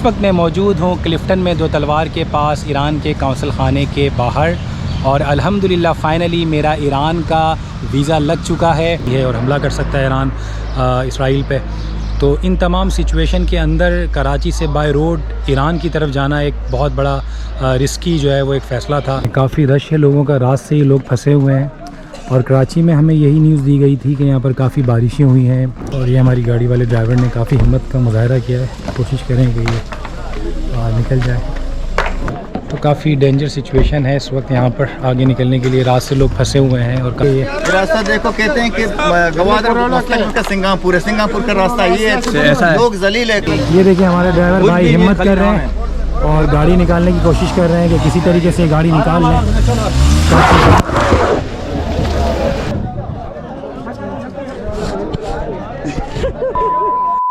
वक्त मैं मौजूद हूँ क्लिफ्टन में दो तलवार के पास ईरान के कौंसल खाने के बाहर और अल्हम्दुलिल्लाह फ़ाइनली मेरा ईरान का वीज़ा लग चुका है और हमला कर सकता है ईरान इसराइल पे। तो इन तमाम सिचुएशन के अंदर कराची से बाय रोड ईरान की तरफ जाना एक बहुत बड़ा रिस्की जो है वो एक फ़ैसला था। काफ़ी रश है लोगों का, रात से ही लोग फंसे हुए हैं और कराची में हमें यही न्यूज़ दी गई थी कि यहाँ पर काफ़ी बारिशें हुई हैं और ये हमारी गाड़ी वाले ड्राइवर ने काफ़ी हिम्मत का मुजाहरा किया है। कोशिश करें कि ये निकल जाए। तो काफ़ी डेंजर सिचुएशन है इस वक्त यहाँ पर आगे निकलने के लिए, रात से लोग फंसे हुए हैं। और रास्ता देखो, कहते हैं कि गवादर सिंगापुर है, सिंगापुर का रास्ता ये ऐसा है। लोग जलील है। ये देखिए हमारे ड्राइवर भाई हिम्मत कर रहे हैं और गाड़ी निकालने की कोशिश कर रहे हैं कि किसी तरीके से गाड़ी निकाल लें।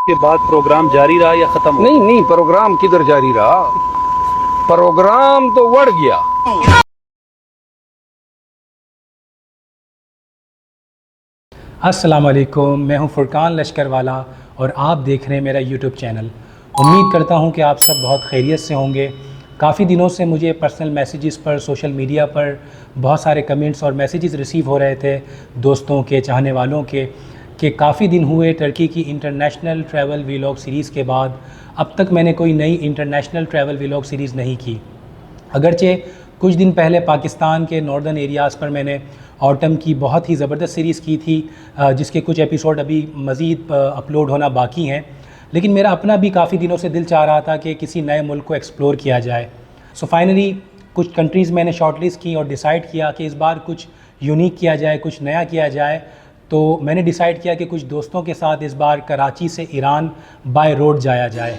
के बाद प्रोग्राम जारी रहा या ख़त्म? नहीं, प्रोग्राम किधर जारी रहा, प्रोग्राम तो बढ़ गया। अस्सलाम वालेकुम, मैं हूं फुरकान लश्कर वाला और आप देख रहे हैं मेरा यूट्यूब चैनल। उम्मीद करता हूं कि आप सब बहुत खैरियत से होंगे। काफ़ी दिनों से मुझे पर्सनल मैसेजेस पर, सोशल मीडिया पर बहुत सारे कमेंट्स और मैसेजेस रिसीव हो रहे थे दोस्तों के, चाहने वालों के, कि काफ़ी दिन हुए टर्की की इंटरनेशनल ट्रैवल वीलॉग सीरीज़ के बाद अब तक मैंने कोई नई इंटरनेशनल ट्रैवल वीलॉग सीरीज़ नहीं की। अगरचे कुछ दिन पहले पाकिस्तान के नॉर्दर्न एरियाज़ पर मैंने ऑटम की बहुत ही ज़बरदस्त सीरीज़ की थी, जिसके कुछ एपिसोड अभी मज़ीद अपलोड होना बाकी हैं। लेकिन मेरा अपना भी काफ़ी दिनों से दिल चाह रहा था कि किसी नए मुल्क को एक्सप्लोर किया जाए। सो फाइनली कुछ कंट्रीज़ मैंने शॉर्टलिस्ट की और डिसाइड किया कि इस बार कुछ यूनिक किया जाए, कुछ नया किया जाए। तो मैंने डिसाइड किया कि कुछ दोस्तों के साथ इस बार कराची से ईरान बाय रोड जाया जाए।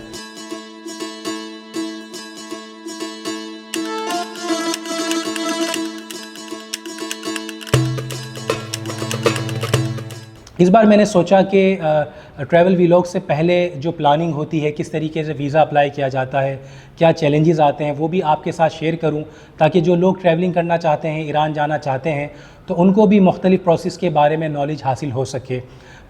इस बार मैंने सोचा कि ट्रैवल वीलॉग से पहले जो प्लानिंग होती है, किस तरीके से वीज़ा अप्लाई किया जाता है, क्या चैलेंजेस आते हैं, वो भी आपके साथ शेयर करूं, ताकि जो लोग ट्रैवलिंग करना चाहते हैं, ईरान जाना चाहते हैं, तो उनको भी मुख्तलिफ़ प्रोसेस के बारे में नॉलेज हासिल हो सके।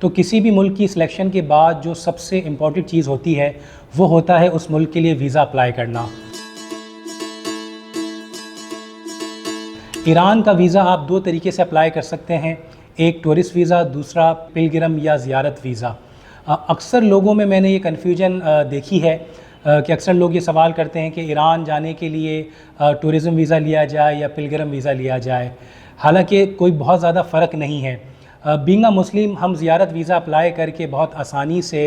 तो किसी भी मुल्क की सिलेक्शन के बाद जो सबसे इम्पॉर्टेंट चीज़ होती है वो होता है उस मुल्क के लिए वीज़ा अप्लाई करना। ईरान का वीज़ा आप दो तरीके से अप्लाई कर सकते हैं, एक टूरिस्ट वीज़ा, दूसरा पिलग्रिम या ज़ियारत वीज़ा। अक्सर लोगों में मैंने ये कन्फ्यूजन देखी है कि अक्सर लोग ये सवाल करते हैं कि ईरान जाने के लिए टूरिज़म वीज़ा लिया जाए या पिलग्रिम वीज़ा लिया जाए। हालांकि कोई बहुत ज़्यादा फ़र्क नहीं है। बीइंग अ मुस्लिम हम ज़ियारत वीज़ा अप्लाई करके बहुत आसानी से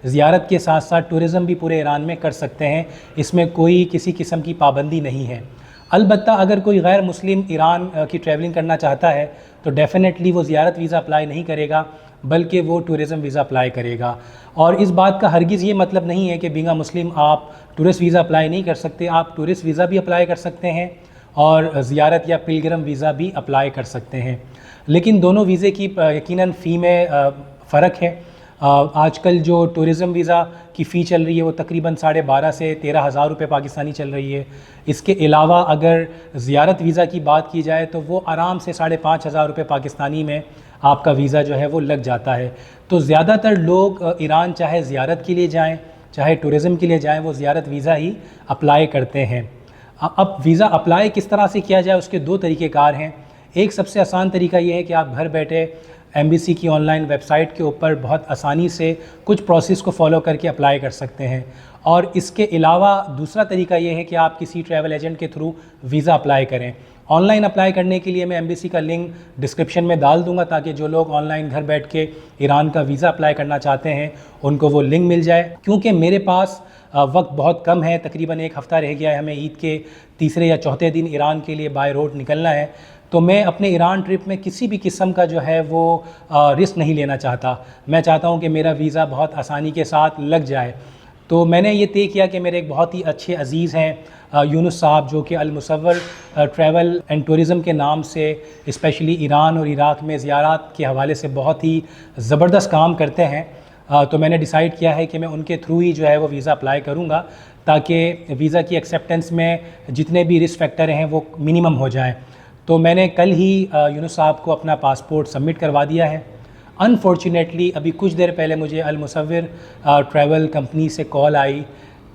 ज़ियारत के साथ साथ टूरिज़म भी पूरे ईरान में कर सकते हैं। इसमें कोई किसी किस्म की पाबंदी नहीं है। अलबत्ता अगर कोई गैर मुस्लिम ईरान की ट्रैवलिंग करना चाहता है तो डेफ़िनेटली वो ज़ियारत वीज़ा अप्लाई नहीं करेगा, बल्कि वो टूरिज़म वीज़ा अप्लाई करेगा। और इस बात का हरगिज़ ये मतलब नहीं है कि बीइंग अ मुस्लिम आप टूरिस्ट वीज़ा अप्लाई नहीं कर सकते। आप टूरिस्ट वीज़ा भी अप्लाई कर सकते हैं और ज़ियारत या पिलग्रिम वीज़ा भी अप्लाई कर सकते हैं। लेकिन दोनों वीज़े की यकीनन फ़ी में फ़र्क है। आजकल जो टूरिज़म वीज़ा की फ़ी चल रही है वो तकरीबन 12,500 से 13,000 रुपये पाकिस्तानी चल रही है। इसके अलावा अगर ज़ियारत वीज़ा की बात की जाए तो वो आराम से 5,500 रुपये पाकिस्तानी में आपका वीज़ा जो है वो लग जाता है। तो ज़्यादातर लोग ईरान चाहे ज़ियारत के लिए जाएँ, चाहे टूरिज़म के लिए जाएँ, वो ज़ियारत वीज़ा ही अप्लाई करते हैं। अब वीज़ा अप्लाई किस तरह से किया जाए उसके दो तरीक़ेकार हैं। एक सबसे आसान तरीका ये है कि आप घर बैठे एम्बेसी की ऑनलाइन वेबसाइट के ऊपर बहुत आसानी से कुछ प्रोसेस को फॉलो करके अप्लाई कर सकते हैं। और इसके अलावा दूसरा तरीका ये है कि आप किसी ट्रैवल एजेंट के थ्रू वीज़ा अप्लाई करें। ऑनलाइन अप्लाई करने के लिए मैं एम्बेसी का लिंक डिस्क्रिप्शन में डाल दूंगा, ताकि जो लोग ऑनलाइन घर बैठ के ईरान का वीज़ा अप्लाई करना चाहते हैं उनको वो लिंक मिल जाए। क्योंकि मेरे पास वक्त बहुत कम है, तकरीबन एक हफ़्ता रह गया है, हमें ईद के तीसरे या चौथे दिन ईरान के लिए बाय रोड निकलना है। तो मैं अपने ईरान ट्रिप में किसी भी किस्म का जो है वो रिस्क नहीं लेना चाहता। मैं चाहता हूँ कि मेरा वीज़ा बहुत आसानी के साथ लग जाए। तो मैंने ये तय किया कि मेरे एक बहुत ही अच्छे अज़ीज़ हैं यूनुस साहब, जो कि अल मुसव्वर ट्रैवल एंड टूरिज़म के नाम से स्पेशली ईरान और इराक़ में ज़ियारत के हवाले से बहुत ही ज़बरदस्त काम करते हैं। तो मैंने डिसाइड किया है कि मैं उनके थ्रू ही जो है वो वीज़ा अप्लाई करूँगा, ताकि वीज़ा की एक्सेप्टेंस में जितने भी रिस्क फैक्टर हैं वो मिनिमम हो जाएँ। तो मैंने कल ही यूनुस साहब को अपना पासपोर्ट सबमिट करवा दिया है। अनफॉर्चुनेटली अभी कुछ देर पहले मुझे अल मुसव्विर ट्रैवल कंपनी से कॉल आई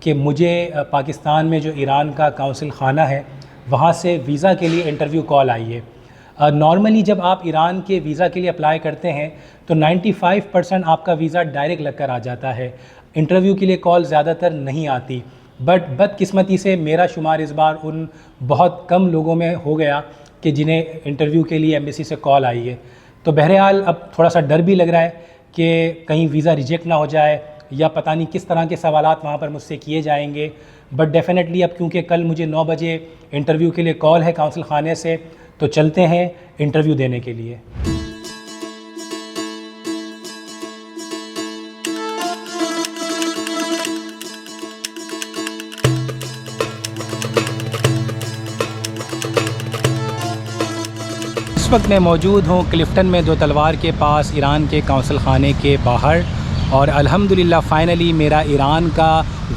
कि मुझे पाकिस्तान में जो ईरान का काउंसिल खाना है वहाँ से वीज़ा के लिए इंटरव्यू कॉल आई है। नॉर्मली जब आप ईरान के वीज़ा के लिए अप्लाई करते हैं तो 95% आपका वीज़ा डायरेक्ट लगकर आ जाता है, इंटरव्यू के लिए कॉल ज़्यादातर नहीं आती। बट बदकिस्मती से मेरा शुमार इस बार उन बहुत कम लोगों में हो गया कि जिन्हें इंटरव्यू के लिए एम्बेसी से कॉल आई है। तो बहरहाल अब थोड़ा सा डर भी लग रहा है कि कहीं वीज़ा रिजेक्ट ना हो जाए या पता नहीं किस तरह के सवालात वहाँ पर मुझसे किए जाएंगे। बट डेफ़िनेटली अब क्योंकि कल मुझे 9 बजे इंटरव्यू के लिए कॉल है काउंसिल खाने से, तो चलते हैं इंटरव्यू देने के लिए। इस वक्त मैं मौजूद हूँ क्लिफ्टन में 2 तलवार के पास ईरान के काउंसिल खाने के बाहर, और अल्हम्दुलिल्लाह फ़ाइनली मेरा ईरान का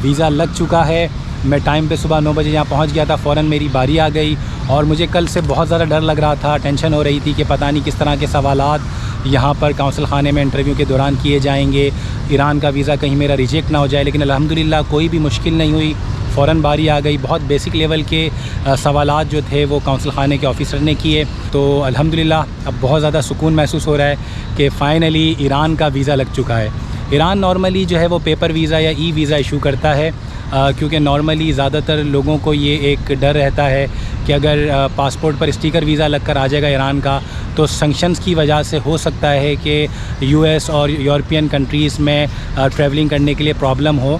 वीज़ा लग चुका है। मैं टाइम पे सुबह 9 बजे यहाँ पहुँच गया था, फ़ौरन मेरी बारी आ गई। और मुझे कल से बहुत ज़्यादा डर लग रहा था, टेंशन हो रही थी कि पता नहीं किस तरह के सवालात यहाँ पर काउंसिल खाने में इंटरव्यू के दौरान किए जाएंगे, ईरान का वीज़ा कहीं मेरा रिजेक्ट ना हो जाए। लेकिन अल्हम्दुलिल्लाह कोई भी मुश्किल नहीं हुई, फ़ौरन बारी आ गई। बहुत बेसिक लेवल के सवालात जो थे वो काउंसिल खाने के ऑफिसर ने किए। तो अल्हम्दुलिल्लाह अब बहुत ज़्यादा सुकून महसूस हो रहा है कि फ़ाइनली ईरान का वीज़ा लग चुका है। ईरान नॉर्मली जो है वो पेपर वीज़ा या ई वीज़ा इशू करता है, क्योंकि नॉर्मली ज़्यादातर लोगों को ये एक डर रहता है कि अगर पासपोर्ट पर स्टिकर वीज़ा लगकर आ जाएगा ईरान का तो सैंक्शंस की वजह से हो सकता है कि यूएस और यूरोपियन कंट्रीज़ में ट्रैवलिंग करने के लिए प्रॉब्लम हो।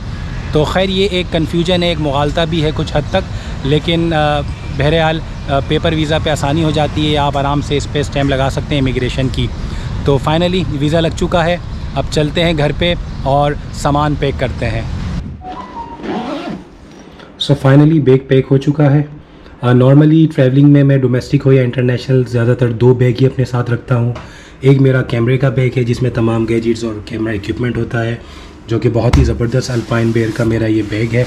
तो खैर ये एक कन्फ्यूजन है, एक मुगालता भी है कुछ हद तक, लेकिन बहरहाल पेपर वीज़ा पे आसानी हो जाती है, आप आराम से इस पर स्टैम्प लगा सकते हैं इमिग्रेशन की। तो फाइनली वीज़ा लग चुका है, अब चलते हैं घर पे और सामान पैक करते हैं। सो फाइनली बैग पैक हो चुका है। नॉर्मली ट्रैवलिंग में मैं डोमेस्टिक हो या इंटरनेशनल ज़्यादातर 2 बैग ही अपने साथ रखता हूँ। एक मेरा कैमरे का बैग है जिसमें तमाम गैजेट्स और कैमरा इक्विपमेंट होता है, जो कि बहुत ही ज़बरदस्त अल्पाइन बेयर का मेरा ये बैग है।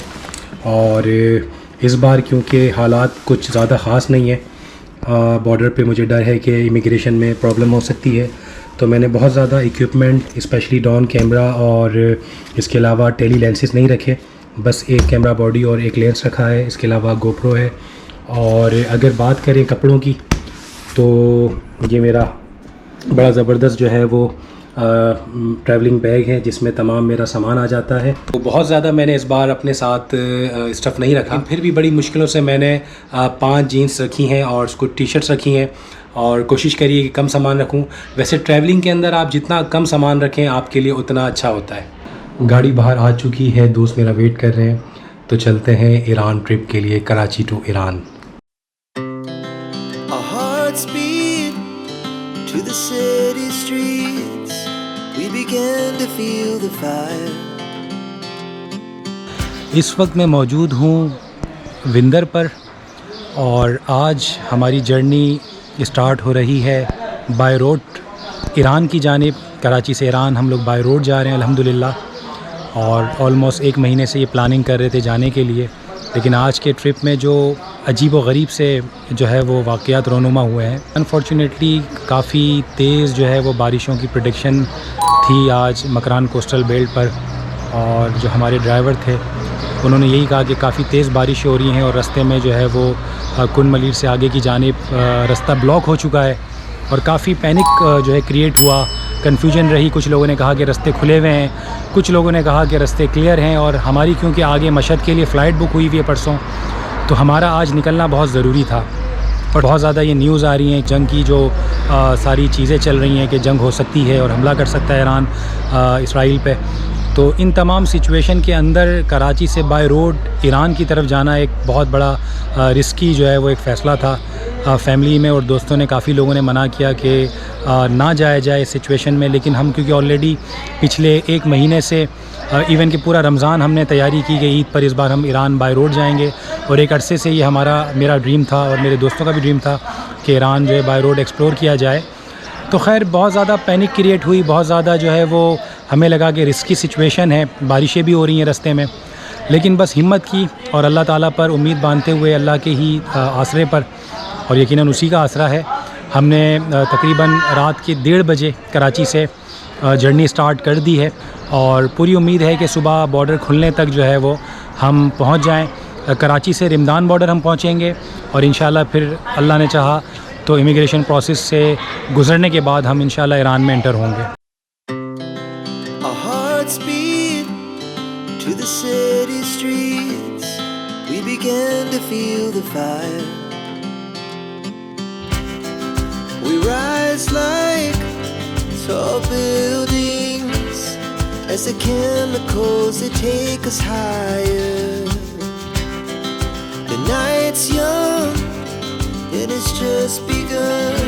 और इस बार क्योंकि हालात कुछ ज़्यादा ख़ास नहीं है, बॉर्डर पे मुझे डर है कि इमिग्रेशन में प्रॉब्लम हो सकती है, तो मैंने बहुत ज़्यादा इक्विपमेंट स्पेशली डॉन कैमरा और इसके अलावा टेली लेंसेज नहीं रखे, बस एक कैमरा बॉडी और एक लेंस रखा है। इसके अलावा गोप्रो है। और अगर बात करें कपड़ों की तो ये मेरा बड़ा ज़बरदस्त जो है वो ट्रैवलिंग बैग है जिसमें तमाम मेरा सामान आ जाता है। तो बहुत ज़्यादा मैंने इस बार अपने साथ स्टफ़ नहीं रखा, फिर भी बड़ी मुश्किलों से मैंने 5 जीन्स रखी हैं और कुछ टी शर्ट्स रखी हैं, और कोशिश करिए कि कम सामान रखूं। वैसे ट्रैवलिंग के अंदर आप जितना कम सामान रखें आपके लिए उतना अच्छा होता है। गाड़ी बाहर आ चुकी है, दोस्त मेरा वेट कर रहे हैं, तो चलते हैं ईरान ट्रिप के लिए, कराची टू ईरान। इस वक्त मैं मौजूद हूँ विंदर पर, और आज हमारी जर्नी स्टार्ट हो रही है बाय रोड ईरान की जानिब। कराची से ईरान हम लोग बाय रोड जा रहे हैं अल्हम्दुलिल्लाह, और ऑलमोस्ट 1 महीने से ये प्लानिंग कर रहे थे जाने के लिए। लेकिन आज के ट्रिप में जो अजीब व गरीब से जो है वो वाक़यात रोनुमा हुए हैं। अनफॉर्चुनेटली काफ़ी तेज़ जो है वो बारिशों की प्रेडिक्शन थी आज मकरान कोस्टल बेल्ट पर, और जो हमारे ड्राइवर थे उन्होंने यही कहा कि काफ़ी तेज़ बारिश हो रही हैं और रास्ते में जो है वो कुन मलीर से आगे की जानिब रास्ता ब्लॉक हो चुका है, और काफ़ी पैनिक जो है क्रिएट हुआ, कन्फ्यूजन रही। कुछ लोगों ने कहा कि रास्ते खुले हुए हैं, कुछ लोगों ने कहा कि रास्ते क्लियर हैं। और हमारी क्योंकि आगे मशहद के लिए फ़्लाइट बुक हुई हुई है परसों, तो हमारा आज निकलना बहुत ज़रूरी था। और बहुत ज़्यादा ये न्यूज़ आ रही हैं जंग की, जो सारी चीज़ें चल रही हैं कि जंग हो सकती है और हमला कर सकता है ईरान इसराइल पे। तो इन तमाम सिचुएशन के अंदर कराची से बाय रोड ईरान की तरफ जाना एक बहुत बड़ा रिस्की जो है वो एक फ़ैसला था। फैमिली में और दोस्तों ने काफ़ी लोगों ने मना किया कि ना जाया जाए इस सिचुएशन में, लेकिन हम क्योंकि ऑलरेडी पिछले 1 महीने से इवन कि पूरा रमज़ान हमने तैयारी की कि ईद पर इस बार हम ईरान बाय रोड जाएंगे, और एक अरसे से ये मेरा ड्रीम था और मेरे दोस्तों का भी ड्रीम था कि ईरान जो है बाय रोड एक्सप्लोर किया जाए। तो खैर बहुत ज़्यादा पैनिक क्रिएट हुई, बहुत ज़्यादा जो है वो हमें लगा कि रिस्की सिचुएशन है, बारिशें भी हो रही हैं रास्ते में, लेकिन बस हिम्मत की और अल्लाह ताला पर उम्मीद बांधते हुए, अल्लाह के ही आसरे पर, और यकीनन उसी का आसरा है, हमने तकरीबन रात के 1:30 बजे कराची से जर्नी स्टार्ट कर दी है। और पूरी उम्मीद है कि सुबह बॉर्डर खुलने तक जो है वो हम पहुंच जाएं। कराची से रिमदान बॉर्डर हम पहुंचेंगे और इंशाल्लाह फिर अल्लाह ने चाहा तो इमिग्रेशन प्रोसेस से गुज़रने के बाद हम इंशाल्लाह ईरान में एंटर होंगे। Our hearts beat to the city streets. We began to feel the fire. We rise like tall buildings as the chemicals they take us higher. The night's young and it's just begun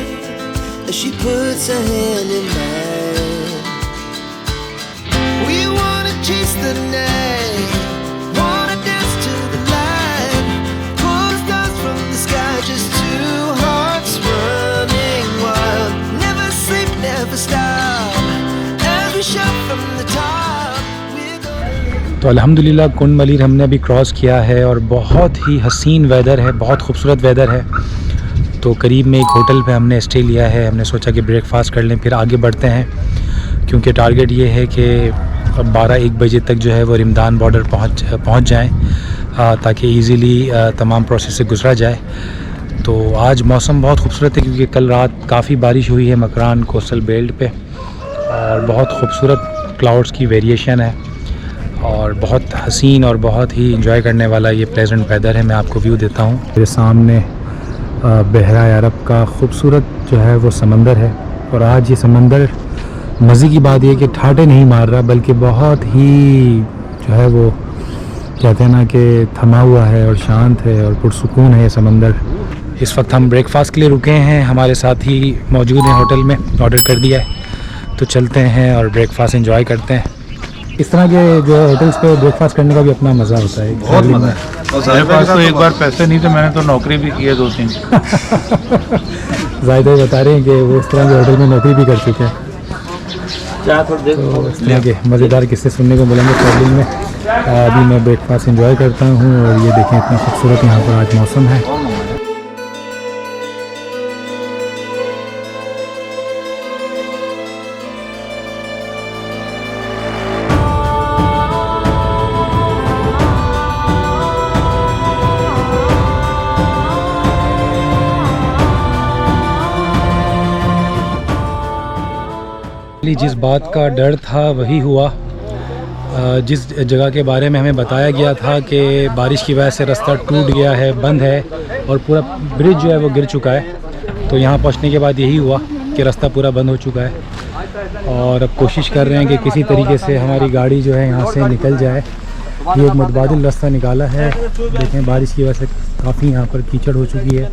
as she puts her hand in mine. We wanna chase the night, wanna dance to the light, pull stars from the sky, just two hearts running wild. Never sleep, never stop, as we shout from the top. We're gonna... तो अल्हम्दुलिल्लाह कुंड मलीर हमने अभी cross किया है और बहुत ही हसीन weather है, बहुत खूबसूरत वेदर है। तो करीब में एक होटल पे हमने स्टे लिया है। हमने सोचा कि ब्रेकफास्ट कर लें फिर आगे बढ़ते हैं, क्योंकि टारगेट ये है कि 12-1 बजे तक जो है वो रिमदान बॉर्डर पहुंच जाएं ताकि इजीली तमाम प्रोसेस से गुजरा जाए। तो आज मौसम बहुत खूबसूरत है क्योंकि कल रात काफ़ी बारिश हुई है मकरान कोस्टल बेल्ट पे और बहुत खूबसूरत क्लाउड्स की वेरिएशन है और बहुत हसीन और बहुत ही इंजॉय करने वाला ये प्लेजेंट वेदर है। मैं आपको व्यू देता हूँ। मेरे सामने बहरा अरब का खूबसूरत जो है वो समंदर है और आज ये समंदर मज़े की बात ये कि ठाटे नहीं मार रहा बल्कि बहुत ही जो है वो कहते हैं ना कि थमा हुआ है और शांत है और पुरसुकून है ये समंदर। इस वक्त हम ब्रेकफास्ट के लिए रुके हैं, हमारे साथ ही मौजूद हैं होटल में, ऑर्डर कर दिया है। तो चलते हैं और ब्रेकफास्ट एंजॉय करते हैं। इस तरह के जो होटल्स पे ब्रेकफास्ट करने का भी अपना मज़ा होता है, बहुत मज़ा है। मेरे पास तो एक बार पैसे नहीं थे, मैंने तो नौकरी भी की है 2-3। ज़ाहिद भाई बता रहे हैं कि वो इस तरह के होटल में नौकरी भी कर चुके हैं। तो इस तरह के मज़ेदार किस्से सुनने को मिलेंगे ट्रैवलिंग में। अभी मैं ब्रेकफास्ट एंजॉय करता हूँ और ये देखें इतना खूबसूरत यहाँ पर आज मौसम है। जिस बात का डर था वही हुआ। जिस जगह के बारे में हमें बताया गया था कि बारिश की वजह से रास्ता टूट गया है, बंद है और पूरा ब्रिज जो है वो गिर चुका है, तो यहाँ पहुँचने के बाद यही हुआ कि रास्ता पूरा बंद हो चुका है और अब कोशिश कर रहे हैं कि किसी तरीके से हमारी गाड़ी जो है यहाँ से निकल जाए। ये एक मुतबादिल रास्ता निकाला है। देखें बारिश की वजह से काफ़ी यहाँ पर कीचड़ हो चुकी है,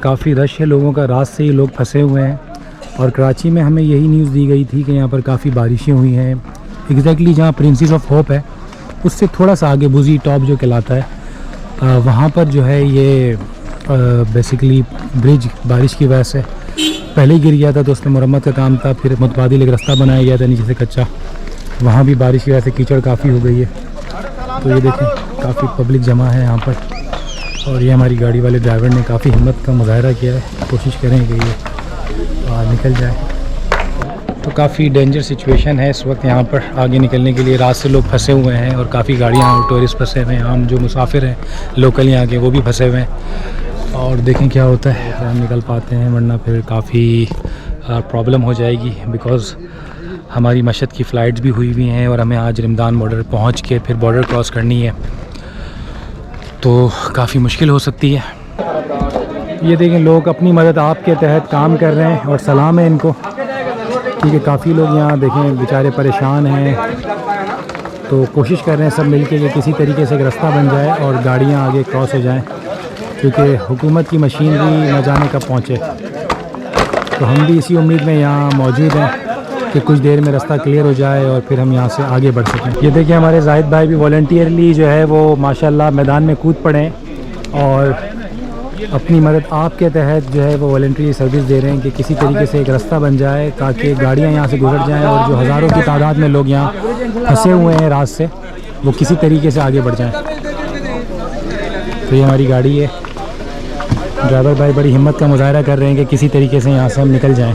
काफ़ी रश है लोगों का, रात से ही लोग फंसे हुए हैं। और कराची में हमें यही न्यूज़ दी गई थी कि यहाँ पर काफ़ी बारिशें हुई हैं। एग्जैक्टली जहाँ प्रिंसेस ऑफ होप है उससे थोड़ा सा आगे बुजी टॉप जो कहलाता है, वहाँ पर जो है ये बेसिकली ब्रिज बारिश की वजह से पहले ही गिर गया था, तो उसमें मरम्मत का काम था। फिर मुतबादिल एक रास्ता बनाया गया था नीचे से कच्चा, वहाँ भी बारिश की वजह से कीचड़ काफ़ी हो गई है। तो ये देखें काफ़ी पब्लिक जमा है यहाँ पर और ये हमारी गाड़ी वाले ड्राइवर ने काफ़ी हिम्मत का मुजाहरा किया है, कोशिश करें कि ये निकल जाए। तो काफ़ी डेंजर सिचुएशन है इस वक्त यहाँ पर आगे निकलने के लिए। रात से लोग फंसे हुए हैं और काफ़ी गाड़ियाँ और टूरिस्ट फंसे हुए हैं, हम जो मुसाफिर हैं लोकल यहाँ के वो भी फंसे हुए हैं। और देखें क्या होता है, हम निकल पाते हैं वरना फिर काफ़ी प्रॉब्लम हो जाएगी, बिकॉज़ हमारी मशहद की फ़्लाइट्स भी हुई हुई हैं और हमें आज रिमदान बॉर्डर पहुँच के फिर बॉर्डर क्रॉस करनी है, तो काफ़ी मुश्किल हो सकती है। ये देखें लोग अपनी मदद आपके तहत काम कर रहे हैं और सलाम है इनको, क्योंकि काफ़ी लोग यहाँ देखें बेचारे परेशान हैं। तो कोशिश कर रहे हैं सब मिलके कि किसी तरीके से एक रास्ता बन जाए और गाड़ियाँ आगे क्रॉस हो जाएं, क्योंकि हुकूमत की मशीनरी न जाने कब पहुँचे। तो हम भी इसी उम्मीद में यहाँ मौजूद हैं कि कुछ देर में रास्ता क्लियर हो जाए और फिर हम यहाँ से आगे बढ़ सकें। ये देखिए हमारे जाहिद भाई भी वॉलंटियरली जो है वो माशाल्लाह मैदान में कूद पड़े हैं और अपनी मदद आपके तहत जो है वो वॉलंटरी सर्विस दे रहे हैं कि किसी तरीके से एक रास्ता बन जाए ताकि गाड़ियाँ यहाँ से गुजर जाएं और जो हज़ारों की तादाद में लोग यहाँ फंसे हुए हैं रात से, वो किसी तरीके से आगे बढ़ जाएं। तो ये हमारी गाड़ी है, ड्राइवर भाई बड़ी हिम्मत का मुजाहरा कर रहे हैं कि किसी तरीके से यहाँ से हम निकल जाएँ।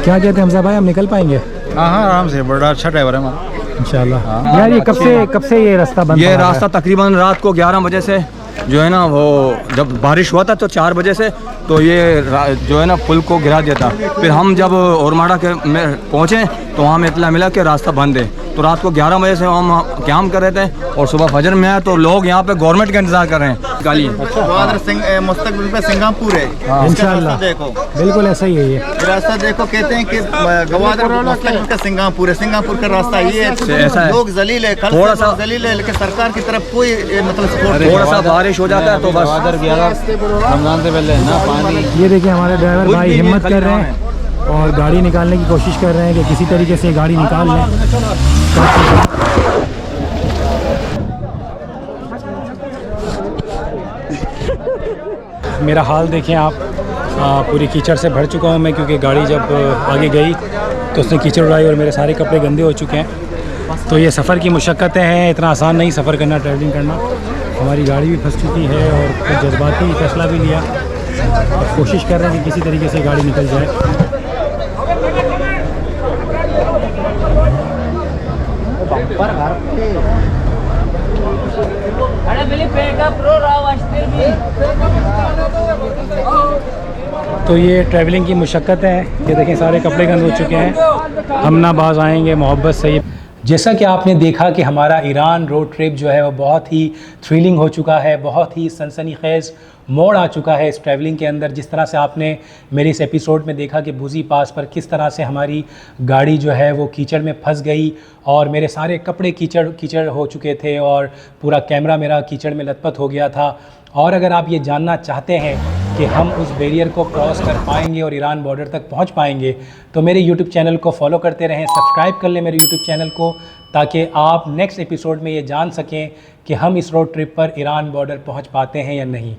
क्या कहते हैं हमजा भाई, हम निकल पाएंगे? हाँ हाँ आराम से, बड़ा अच्छा ड्राइवर है हमारा इंशाल्लाह। यार ये कब से ये रास्ता बंद ये पड़ा है? रास्ता तकरीबन रात को 11 बजे से जो है ना, वो जब बारिश हुआ था तो 4 बजे से तो ये जो है ना पुल को गिरा दिया था। फिर हम जब ओरमाड़ा के में पहुँचे तो वहाँ में इतला मिला कि रास्ता बंद है। तो रात को 11 बजे से हम क्याम कर रहे थे और सुबह फजर में आए तो लोग यहाँ पे गवर्नमेंट का इंतजार कर रहे हैं। गाली गवादर मुस्तकबिल पे सिंगापुर है। इसका इंशाल्लाह रास्ता देखो, बिल्कुल ऐसा ही है ये। रास्ता देखो, कहते हैं कि गवादर मुस्तकबिल का सिंगापुर है। सिंगापुर का रास्ता ये ऐसा है। है। लोग जलील है, कल थोड़ा से सा- लोग जलील है, लेकिन सरकार की तरफ कोई मतलब सपोर्ट थोड़ा सा बारिश हो जाता है तो बस रमजान से पहले ना पानी। ये देखिए हमारे ड्राइवर भाई हिम्मत कर रहे हैं और गाड़ी निकालने की कोशिश कर रहे हैं कि किसी तरीके से गाड़ी निकाल लें। मेरा हाल देखें आप, पूरी कीचड़ से भर चुका हूँ मैं, क्योंकि गाड़ी जब आगे गई तो उसने कीचड़ उड़ाई और मेरे सारे कपड़े गंदे हो चुके हैं। तो ये सफ़र की मुशक्क़तें हैं, इतना आसान नहीं सफ़र करना, ट्रैवलिंग करना। हमारी गाड़ी भी फंस चुकी है और कुछ जज्बाती फैसला भी लिया। अब कोशिश कर रहे हैं कि किसी तरीके से गाड़ी निकल जाए। तो ये ट्रैवलिंग की मुशक्क़तें हैं। ये देखें सारे कपड़े गंद हो चुके हैं। हम ना बाज आएंगे मोहब्बत से। जैसा कि आपने देखा कि हमारा ईरान रोड ट्रिप जो है वो बहुत ही थ्रिलिंग हो चुका है, बहुत ही सनसनीखेज़ मोड़ आ चुका है इस ट्रैवलिंग के अंदर। जिस तरह से आपने मेरे इस एपिसोड में देखा कि बूजी पास पर किस तरह से हमारी गाड़ी जो है वो कीचड़ में फंस गई और मेरे सारे कपड़े कीचड़ हो चुके थे और पूरा कैमरा मेरा कीचड़ में लथपथ हो गया था। और अगर आप ये जानना चाहते हैं कि हम उस बैरियर को क्रॉस कर पाएंगे और ईरान बॉर्डर तक पहुंच पाएंगे, तो मेरे यूट्यूब चैनल को फॉलो करते रहें, सब्सक्राइब कर लें मेरे यूट्यूब चैनल को, ताकि आप नेक्स्ट एपिसोड में ये जान सकें कि हम इस रोड ट्रिप पर ईरान बॉर्डर पहुंच पाते हैं या नहीं।